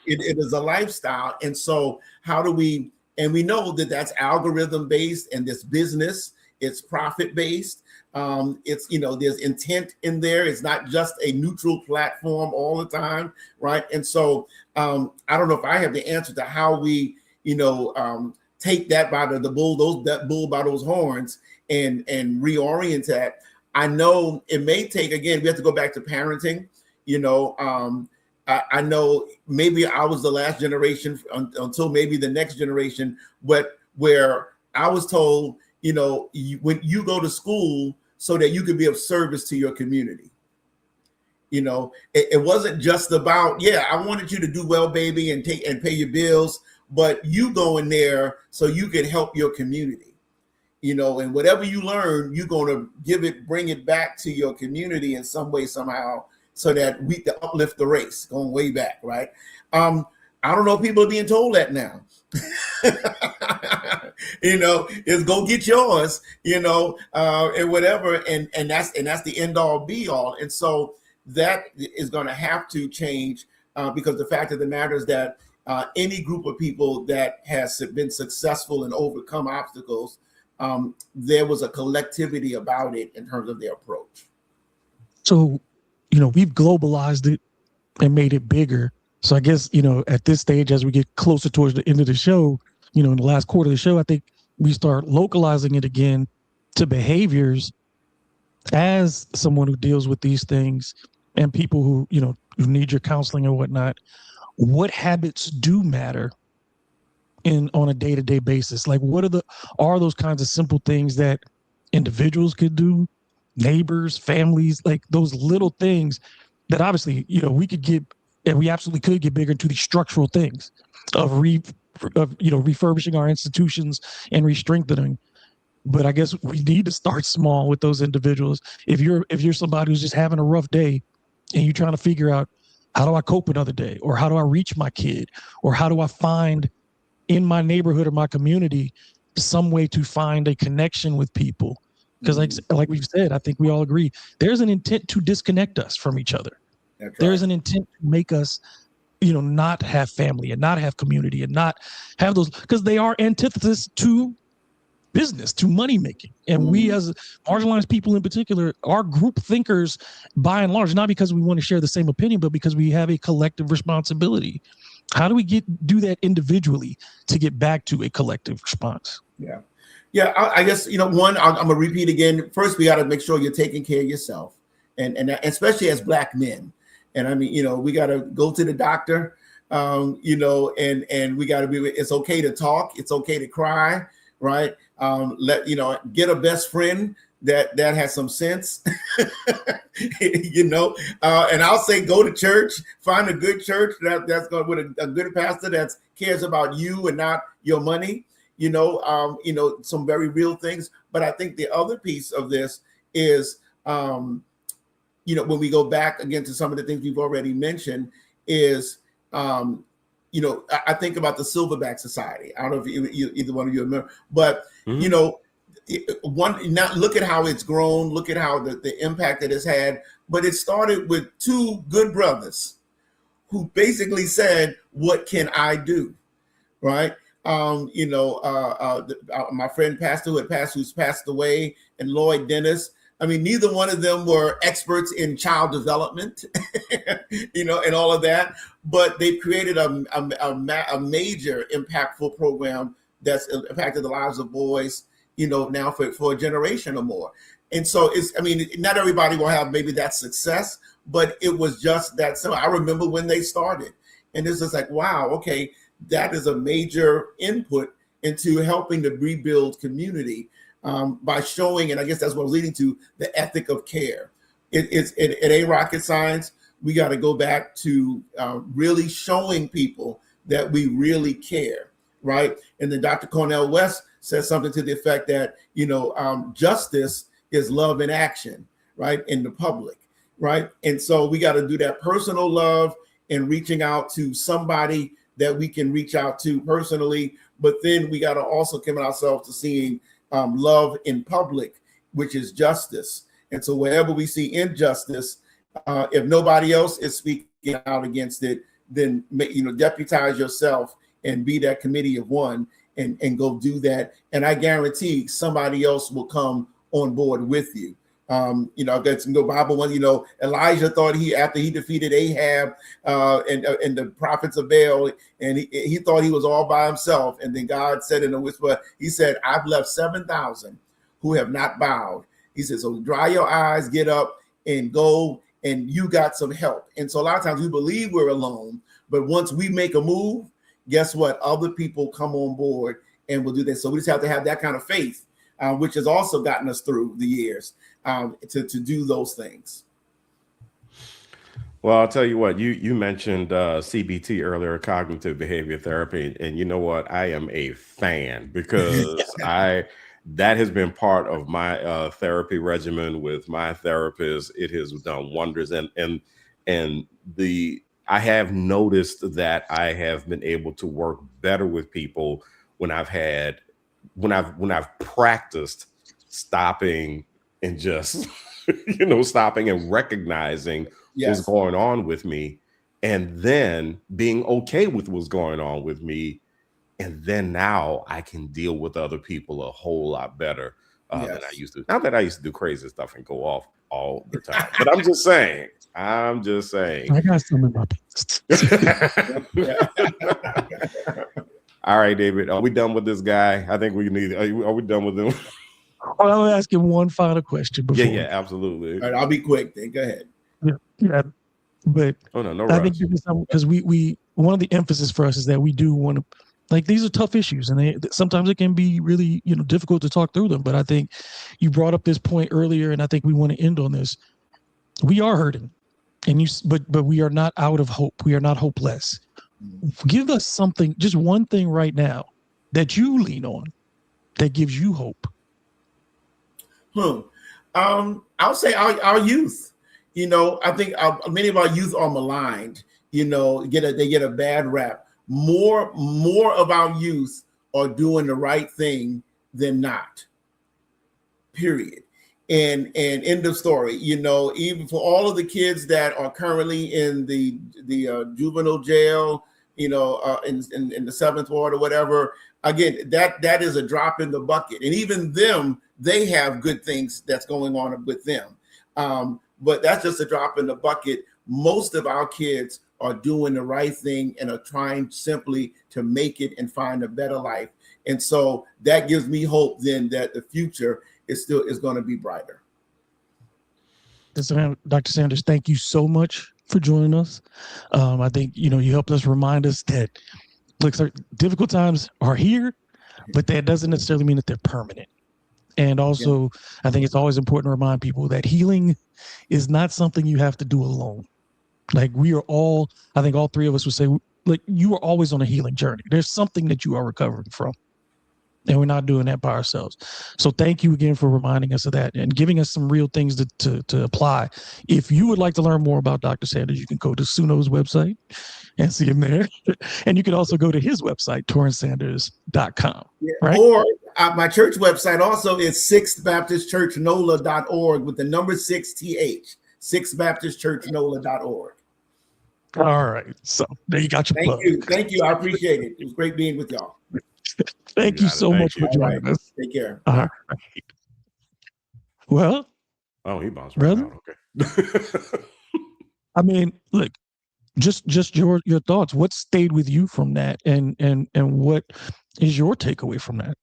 It is a lifestyle. And so we know that that's algorithm based, and this business, it's profit based. It's, there's intent in there. It's not just a neutral platform all the time, right? And so I don't know if I have the answer to how we, take that by the bull, that bull by those horns and reorient that. I know it may take, again, we have to go back to parenting. I know maybe I was the last generation until maybe the next generation, but where I was told, when you go to school so that you can be of service to your community. It wasn't just about, I wanted you to do well, baby, and pay your bills, but you go in there so you can help your community. And whatever you learn, you're going to bring it back to your community in some way, somehow, so that we can uplift the race, going way back, right? I don't know if people are being told that now. Is go get yours, and whatever, and that's the end all be all. And so that is going to have to change, because the fact of the matter is that any group of people that has been successful and overcome obstacles, there was a collectivity about it in terms of their approach. So, we've globalized it and made it bigger. So I guess, at this stage, as we get closer towards the end of the show, in the last quarter of the show, I think we start localizing it again to behaviors. As someone who deals with these things and people who, who need your counseling or whatnot, what habits do matter on a day-to-day basis? Like, what are those kinds of simple things that individuals could do, neighbors, families, like those little things that obviously, we could get, and we absolutely could get bigger into these structural things of refurbishing our institutions and re-strengthening. But I guess we need to start small with those individuals. If you're somebody who's just having a rough day and you're trying to figure out, how do I cope another day? Or how do I reach my kid? Or how do I find in my neighborhood or my community some way to find a connection with people? Because like we've said, I think we all agree, there's an intent to disconnect us from each other. That's right. There's an intent to make us, not have family and not have community and not have those, because they are antithesis to business, to money making. And we as marginalized people in particular are group thinkers by and large, not because we want to share the same opinion, but because we have a collective responsibility. How do we do that individually to get back to a collective response? Yeah, I guess, one, I'm going to repeat again. First, we got to make sure you're taking care of yourself, and especially as Black men. And I mean, we got to go to the doctor, and we got to be, it's okay to talk. It's okay to cry, right? Get a best friend that has some sense, and I'll say, go to church, find a good church that's going with a good pastor that cares about you and not your money, some very real things. But I think the other piece of this is, when we go back again to some of the things we've already mentioned is, I think about the Silverback Society. I don't know if either one of you remember, but now look at how it's grown. Look at how the impact that it's had. But it started with two good brothers who basically said, "What can I do?" Right? My friend Pastor who's passed away, and Lloyd Dennis. I mean, neither one of them were experts in child development, and all of that. But they've created a major impactful program that's impacted the lives of boys, now for a generation or more. And so not everybody will have maybe that success, but it was just that simple. I remember when they started, and it's just like, wow, okay, that is a major input into helping to rebuild community. By showing, and I guess that's what I'm leading to, the ethic of care. It ain't rocket science. We got to go back to really showing people that we really care, right? And then Dr. Cornel West says something to the effect that, justice is love in action, right? In the public, right? And so we got to do that personal love and reaching out to somebody that we can reach out to personally. But then we got to also commit ourselves to seeing love in public, which is justice. And so wherever we see injustice, if nobody else is speaking out against it, then deputize yourself and be that committee of one and go do that. And I guarantee somebody else will come on board with you That's the Bible one. Elijah thought after he defeated Ahab and the prophets of Baal, and he thought he was all by himself. And then God said in a whisper, he said, I've left 7,000 who have not bowed. He said, so dry your eyes, get up and go, and you got some help. And so a lot of times we believe we're alone, but once we make a move, guess what? Other people come on board and will do that. So we just have to have that kind of faith, which has also gotten us through the years to do those things. Well, I'll tell you what, you mentioned CBT earlier, cognitive behavior therapy, and you know what? I am a fan because that has been part of my therapy regimen with my therapist. It has done wonders, and I have noticed that I have been able to work better with people when I've practiced stopping and just stopping and recognizing what's going on with me, and then being okay with what's going on with me, and then now I can deal with other people a whole lot better than I used to. Not that I used to do crazy stuff and go off all the time, but I'm just saying. I got some in my All right, David, are we done with this guy? I think we need. Are we done with him? Well, I'm asking one final question before. Yeah, absolutely. All right, I'll be quick then. Go ahead. Yeah. But no I rush. think because we one of the emphasis for us is that we do want to, like, these are tough issues, and sometimes it can be really difficult to talk through them. But I think you brought up this point earlier, and I think we want to end on this. We are hurting, but we are not out of hope. We are not hopeless. Give us something, just one thing right now that you lean on that gives you hope. I'll say our youth. I think many of our youth are maligned. They get a bad rap. More of our youth are doing the right thing than not. Period. And end of story. Even for all of the kids that are currently in the juvenile jail, in the seventh ward or whatever. Again, that is a drop in the bucket. And even them, they have good things that's going on with them. But that's just a drop in the bucket. Most of our kids are doing the right thing and are trying simply to make it and find a better life. And so that gives me hope then that the future is going to be brighter. Dr. Sanders, thank you so much for joining us. I think, you helped us remind us that difficult times are here, but that doesn't necessarily mean that they're permanent. And also, I think it's always important to remind people that healing is not something you have to do alone. Like, we are all, I think all three of us would say, like, you are always on a healing journey. There's something that you are recovering from. And we're not doing that by ourselves. So thank you again for reminding us of that and giving us some real things to apply. If you would like to learn more about Dr. Sanders, you can go to Suno's website and see him there. And you can also go to his website, torinsanders.com. Right? Or my church website also is 6thbaptistchurchnola.org with the number 6th, 6thbaptistchurchnola.org. All right. So there you got your plug. Thank you. I appreciate it. It was great being with y'all. Thank you so much for joining us. Take care. All right. Well. Oh, he bounced right out. Okay. I mean, look, just your thoughts. What stayed with you from that, and what is your takeaway from that?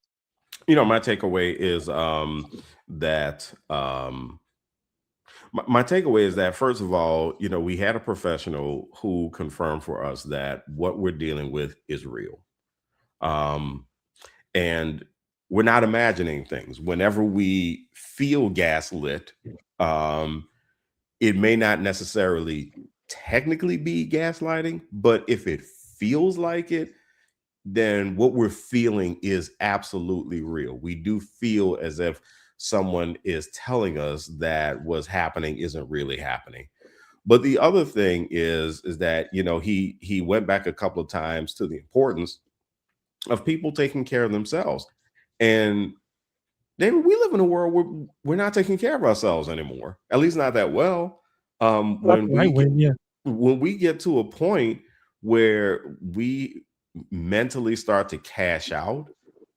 My takeaway is that my takeaway is that, first of all, we had a professional who confirmed for us that what we're dealing with is real. And we're not imagining things. Whenever we feel gaslit, it may not necessarily technically be gaslighting, but if it feels like it, then what we're feeling is absolutely real. We do feel as if someone is telling us that what's happening isn't really happening. But the other thing is that, he went back a couple of times to the importance of people taking care of themselves. And David, we live in a world where we're not taking care of ourselves anymore, at least not that well. When we get to a point where we mentally start to cash out,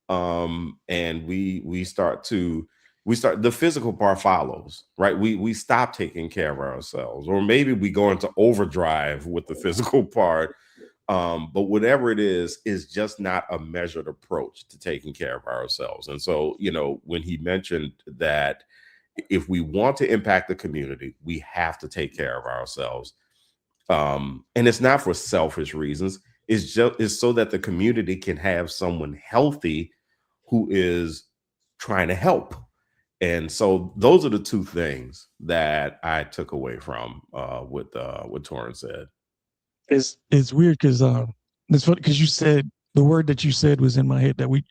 and we start to, we start, the physical part follows, right? We stop taking care of ourselves, or maybe we go into overdrive with the physical part. But whatever it is just not a measured approach to taking care of ourselves. And so, when he mentioned that if we want to impact the community, we have to take care of ourselves. And it's not for selfish reasons. It's so that the community can have someone healthy who is trying to help. And so those are the two things that I took away from what Torin said. It's weird because it's funny because you said the word that you said was in my head, that we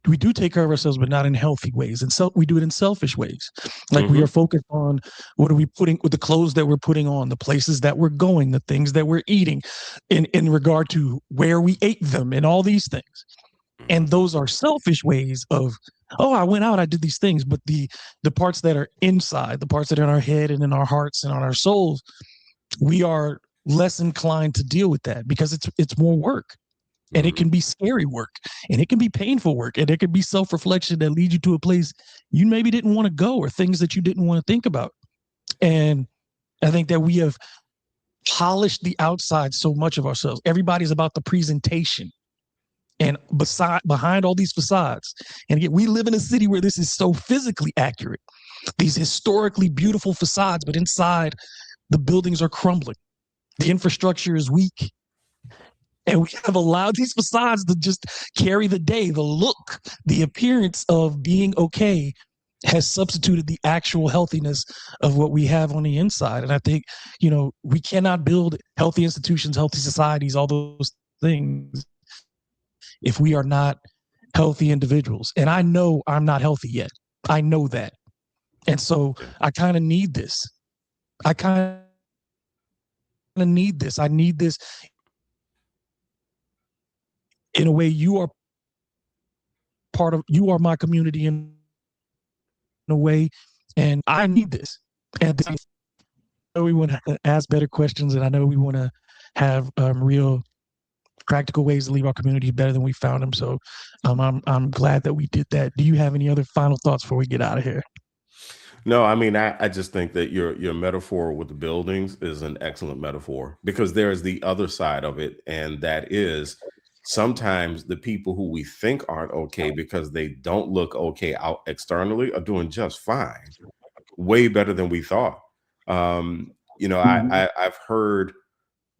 do take care of ourselves, but not in healthy ways, and so we do it in selfish ways. Like, we Hmm. are focused on what are we putting with the clothes that we're putting on, the places that we're going, the things that we're eating, in regard to where we ate them, and all these things. And Hmm. those are selfish ways of, oh, I went out, I did these things, but the parts that are inside, the parts that are in our head and in our hearts and on our souls, we are less inclined to deal with that because it's more work, and it Hmm. can be scary work, and it can be painful work, and it can be self-reflection that leads you to a place you maybe didn't want to go, or things that you didn't want to think about. And I think that we have polished the outside so much of ourselves. Everybody's about the presentation, and behind all these facades. And again, we live in a city where this is so physically accurate, these historically beautiful facades, but inside, the buildings are crumbling, the infrastructure is weak. And we have allowed these facades to just carry the day. The look, the appearance of being okay has substituted the actual healthiness of what we have on the inside. And I think, we cannot build healthy institutions, healthy societies, all those things, if we are not healthy individuals. And I know I'm not healthy yet. I know that. And so Yeah. I kind of need this. I kind of need this. I need this in a way. You are my community in a way, and I need this. And I know we want to ask better questions, and I know we want to have real practical ways to leave our community better than we found them. So I'm glad that we did that. Do you have any other final thoughts before we get out of here? No, I mean, I just think that your metaphor with the buildings is an excellent metaphor, because there is the other side of it, and that is sometimes the people who we think aren't okay because they don't look okay out externally are doing just fine, way better than we thought. I've heard,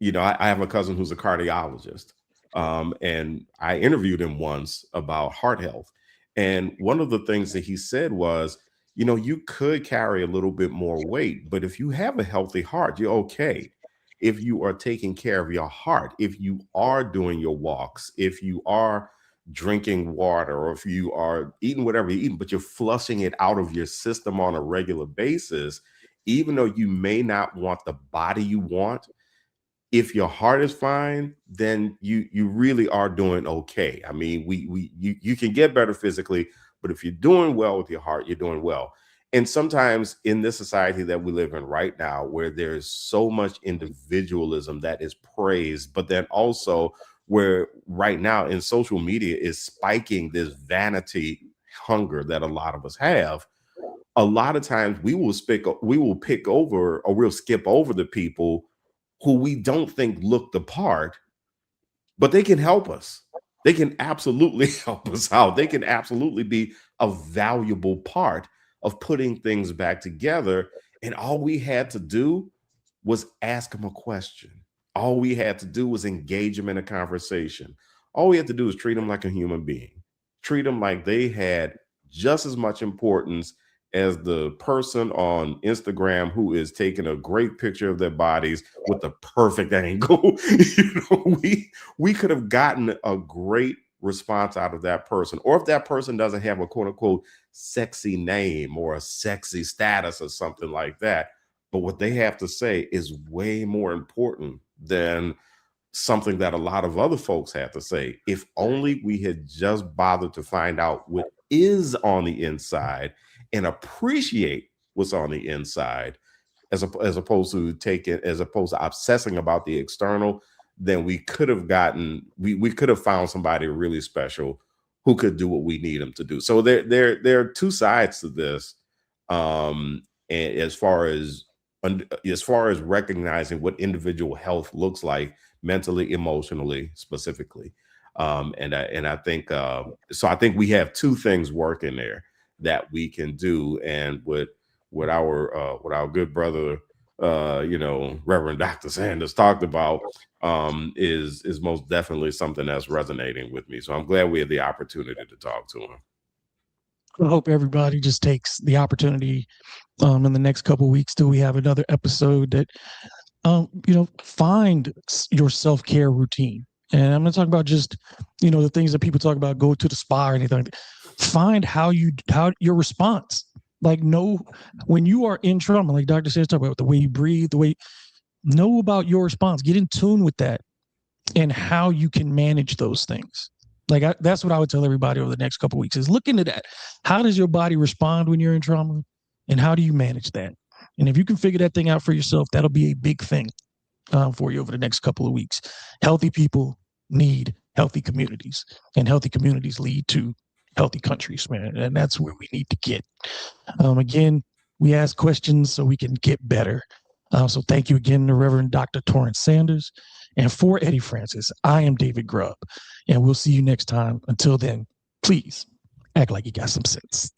I have a cousin who's a cardiologist, and I interviewed him once about heart health. And one of the things that he said was, you could carry a little bit more weight, but if you have a healthy heart, you're okay. If you are taking care of your heart, if you are doing your walks, if you are drinking water, or if you are eating whatever you're eating, but you're flushing it out of your system on a regular basis, even though you may not want the body you want, if your heart is fine, then you really are doing okay. I mean, you can get better physically, but if you're doing well with your heart, you're doing well. And sometimes in this society that we live in right now, where there's so much individualism that is praised, but then also where right now in social media is spiking this vanity hunger that a lot of us have, a lot of times we will pick over, or we'll skip over the people who we don't think look the part, but they can help us. They can absolutely help us out. They can absolutely be a valuable part of putting things back together. And all we had to do was ask them a question. All we had to do was engage them in a conversation. All we had to do was treat them like a human being, treat them like they had just as much importance as the person on Instagram who is taking a great picture of their bodies with the perfect angle. We could have gotten a great response out of that person. Or if that person doesn't have a quote unquote sexy name or a sexy status or something like that, but what they have to say is way more important than something that a lot of other folks have to say. If only we had just bothered to find out what is on the inside and appreciate what's on the inside, as opposed to obsessing about the external, then we could have found somebody really special who could do what we need them to do. So there are two sides to this, and as far as recognizing what individual health looks like mentally, emotionally, specifically. And I think so. I think we have two things working there that we can do, and what our good brother, Reverend Dr. Sanders talked about, is most definitely something that's resonating with me. So I'm glad we had the opportunity to talk to him. I hope everybody just takes the opportunity in the next couple of weeks till we have another episode that find your self-care routine. And I'm going to talk about just, the things that people talk about, go to the spa or anything like that. Find how your response, like know when you are in trauma, like Dr. Sanders talked about, the way you breathe, know about your response, get in tune with that and how you can manage those things. Like that's what I would tell everybody over the next couple of weeks is look into that. How does your body respond when you're in trauma and how do you manage that? And if you can figure that thing out for yourself, that'll be a big thing for you over the next couple of weeks. Healthy people need healthy communities, and healthy communities lead to healthy countries, man. And that's where we need to get. Again, we ask questions so we can get better. So thank you again to Reverend Dr. Torin Sanders. And for Eddie Francis, I am David Grubb. And we'll see you next time. Until then, please act like you got some sense.